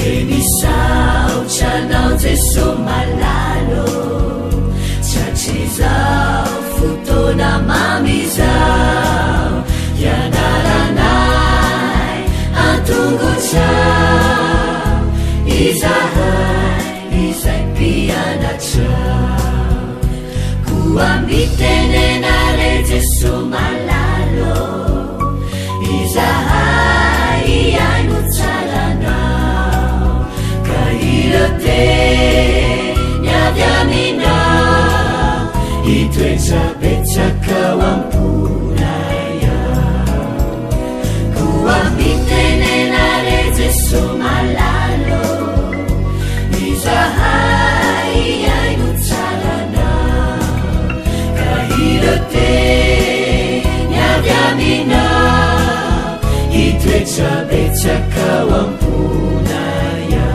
Enisaucanao Jesu malalo Chachizao futona mamizao Yanaranai antungucao Izai pianacao Kuambitenenare Jesu malalo Izai ainucalanao Kahirote nyavyaminao Ituecapecaka wampunaya Kuambitenenare Jesu malalo Izai ainucalanao Kahirote nyavyaminao Ituecapecaka wampunaya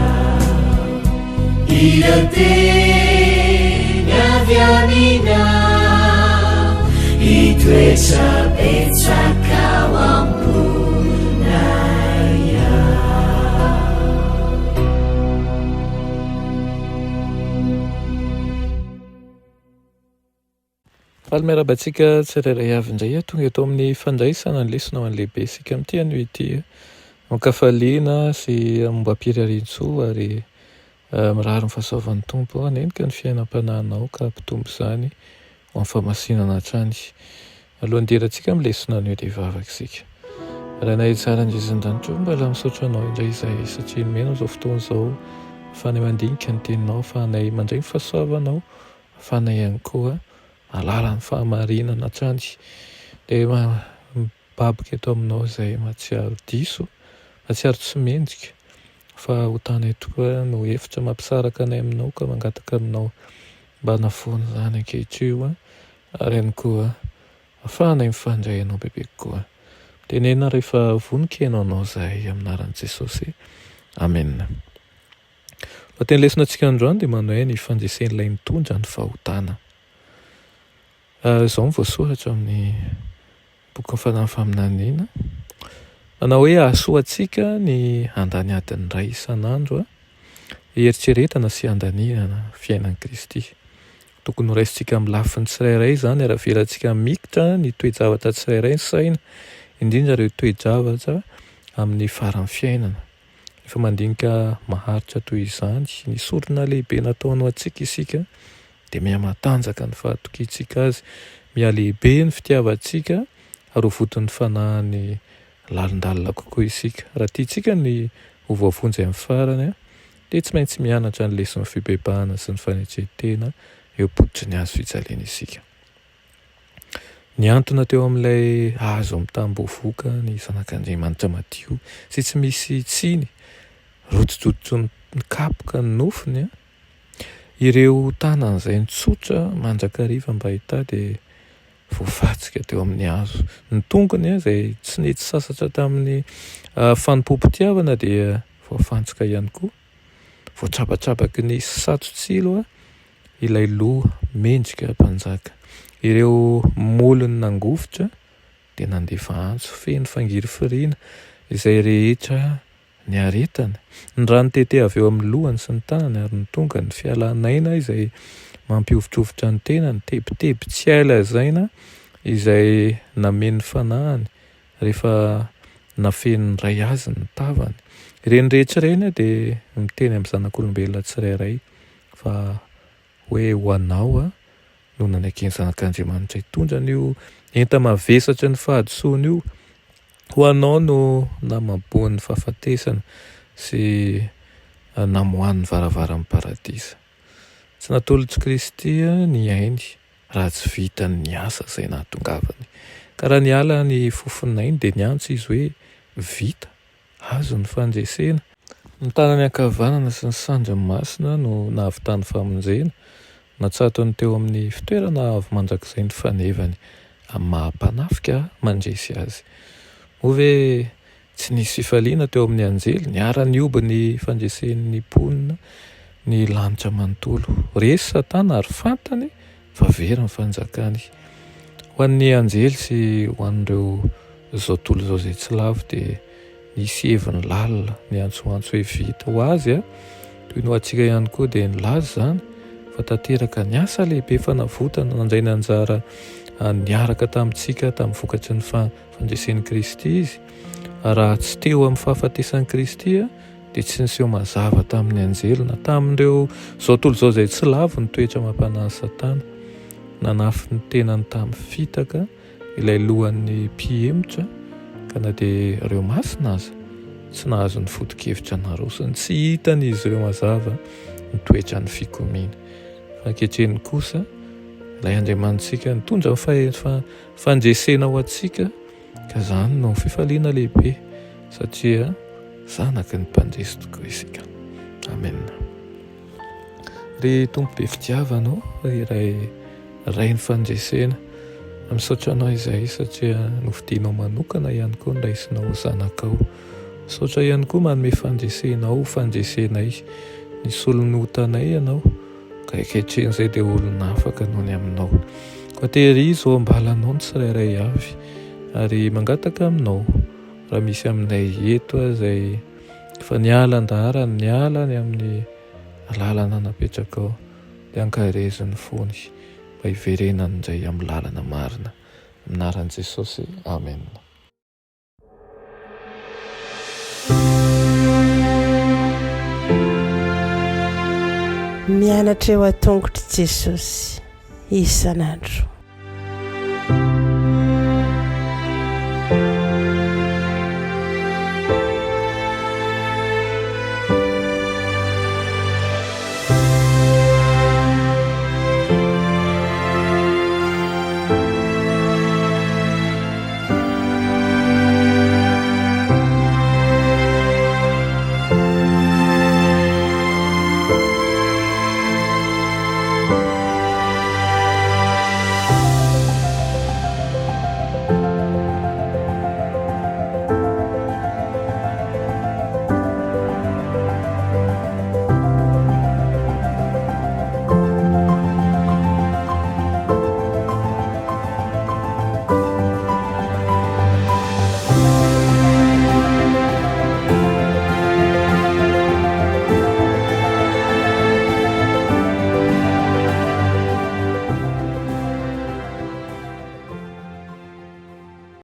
Irote nyavyaminao Ituecapecaka wampunaya Faly miarabantsika tsirairay avy indray tonga eto amin'ny fandraisana ny lesona ho an'lehibe sika amin'ity anio ity mankafaliana sy momba-pirariantso ary mirary ny fahasoavan'ny tompo anenika ny fiainam-panahinao ka ampitombo izany ho amin'ny famasinana hatrany alohan'ny deratsika amin'ny lesona anio dia vavaka isika raha nahay tsara indrizindanitro mbola misaotra anao indray izay satria nomena izao fotoana izao ahafahanay mandinika ny teninao ahafahanay mandray ny fahasoavanao ahafahanay ihany koa alala ny fahamarinana hatrany dia mibabika eto aminao izay matsiaro diso matsiaro tsy mendrika fa ho tanay tokoa no efitra mampisaraka anay aminao ka mangataka aminao mba nafoana izany ankehitrio ary ihany koa ahafahanay mifandray anao bebe koa tenena rehefa voninkenao anao izahay aminaran'i Jesosy amen. Teny lesona antsika androany dia manao hoe ny fandresen'ilay mitondra ny fahotana. Izao mivoasoratra amin'ny boky ny fanahy faminaniana manao hoe ahasoantsika ny andaniadin'ny ray isan'andro eritreretana sy andaninana fiainan'i Kristy. Tokony ho raisintsika amin'ny lafiny tsirairay izany aravelantsika mikitra ny toe-javatra tsirairay ny saina indrindra ireo toe-javatra amin'ny faran'ny fiainana. Efa mandinika maharitra toy izany ny sorona lehibe nataonao antsika isika dia miha-matanjaka ny fahatokiantsika azy, miha-lehibe ny fitiavantsika ary ho voton'ny fanahiny lalindalina kokoa isika. Raha tiantsika ny ho voavonjy amin'ny farany dia tsy maintsy mianatra ny lesona fibebahana sy ny fanetretena eo am-poditry ny hazo fijaliana isika. Niantona teo amin'ilay hazo mitambovoka ny zanak'Andriamanitra madio sy tsy misy tsiny, rojojojo ny kapoka ny nofiny ireo tanan'izay nitsotra mandrakariva mba hita dia voafatsika teo amin'ny hazo. Ny tongony izay tsy nety sasatra tamin'ny fanimpom-pitiavana dia voafantsika ihany koa. Voatrapatrapaky ny satso-tsilo ilay loha mendrika mpanjaka. Ireo molony nangofotra dia nandefa antso feno fangiry firiana izay rehetra ny aretany. Ny rano tete avy eo amin'ny lohany sy ny tanany ary ny tonga ny fialan'aina izay mampiovitrovotra ny tena, ny tebiteby tsy aila zaina izay namen'ny fanahany rehefa nafen'ny ray azy ny tavany. Ireny rehetra ireny dia miteny amin'ny zanak'olombelona tsirairay fa hoe ho anao no nanaiky ny zanak'Andriamanitra hitondra an'io enta-mavesatra ny fahadisoana io. Ho anao no namaboan'ny fahafatesana sy namohan'ny varavaran'ny paradisa. Tsy natolotry Kristy ny ainy raha tsy vitany ny asa izay nahatongavany. Ka raha niala ny fofinainy dia niantso izy hoe vita, azo ny fandresena. Ny tanany ankavanana sy ny sandran'ny masina no nahavitany famonjena, natsatony teo amin'ny fitoerana avy mandrakizay ny fanevany amin'ny mahampanafika mandresy azy. Moa ve tsy nisy fifaliana teo amin'ny anjely, niara-nioby ny fandresen'ny mponina ny lanitra manontolo. Resy Satana ary fantany fa very ny fanjakany. Ho an'ny anjely sy ho an'ireo izao tontolo izao izay tsy lavo dia nisy heviny lalina ny antsoantso hoe vita ho azy a toy no atsika ihany koa dia nilaza zany fa tanteraka ny asa lehibe fanavotana nandray ny anjara niaraka tamintsika tamin'ny vokatry ny fandresen'i Kristy izy raha tsy teo amin'ny fahafatesan'i Kristy a dia tsy niseho mazava tamin'ny anjelona tamin'ireo zao tontolo izao izay tsy lavo ny toetra mampanahy Satana nanafy ny tenany tamin'ny fitaka ilay lohan'ny mpihemotra ka na dia ireo masina aza tsy nahazo ny foto-kevitra narosony tsy hitan'izy ireo mazava ny toetra ny fikomiana fa ankehitriny kosa ilay Andriamanitsika nitondra fandresena ho antsika ka zany no fifaliana lehibe satria zanaky ny mpandresy tokoa isika. Amen. Ry tompo be fitiavanao ray ny fandresena misaotra anao izay satria novidianao manokana ihany koa nraisinao ho zanakao. Misaotra ihany koa manome fandresenao fandresenay nisy olony hotanay ianao ka ankehitriny dia olona afaka noho ny aminao koa tehirizy ao ambalanao ny tsirairay avy ary mangataka aminao raha misy aminay eto izay fa niala ny amin'ny lalana napetraka ao dia ankareziny fony mba hiverenany indray amin'ny lalana marina anaran'i Jesosy. Amen. Mianatra eo an-tongotry Jesosy isan'andro.